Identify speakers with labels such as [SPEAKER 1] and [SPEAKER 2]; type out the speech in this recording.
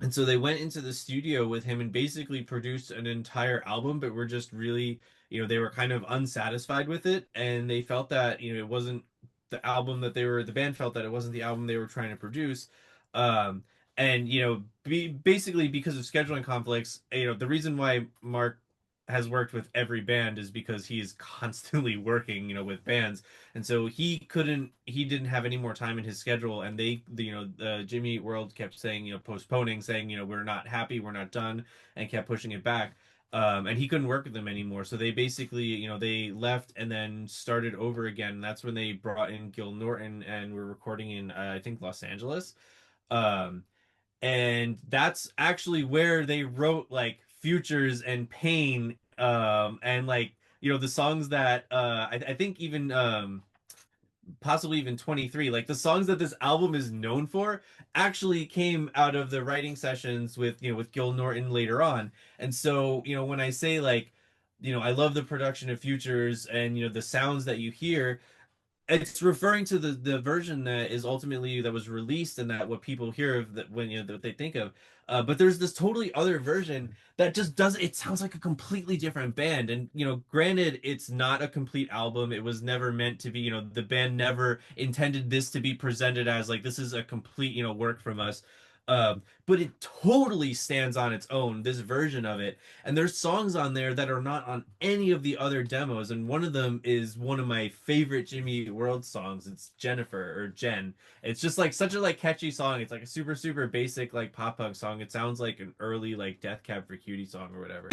[SPEAKER 1] And so they went into the studio with him and basically produced an entire album, but were just really, they were kind of unsatisfied with it. And they felt that, it wasn't the album that the band felt that it wasn't the album they were trying to produce. Um, and, basically because of scheduling conflicts, the reason why Mark has worked with every band is because he is constantly working, with bands. And so he didn't have any more time in his schedule. And Jimmy Eat World kept saying, postponing, saying, we're not happy, we're not done, and kept pushing it back. And he couldn't work with them anymore. So they basically, they left and then started over again. That's when they brought in Gil Norton and were recording in, I think, Los Angeles. Um, and that's actually where they wrote like Futures and Pain, and like, the songs that I think even possibly even 23, like the songs that this album is known for actually came out of the writing sessions with, with Gil Norton later on. And so, when I say like, I love the production of Futures and, the sounds that you hear, it's referring to the version that is ultimately that was released and that what people hear of that when, that they think of. But there's this totally other version that just does it sounds like a completely different band. And, granted, it's not a complete album. It was never meant to be, the band never intended this to be presented as like this is a complete, work from us. But it totally stands on its own, this version of it. And there's songs on there that are not on any of the other demos. And one of them is one of my favorite Jimmy Eat World songs. It's Jennifer or Jen. It's just like such a like catchy song. It's like a super, super basic like pop punk song. It sounds like an early like Death Cab for Cutie song or whatever.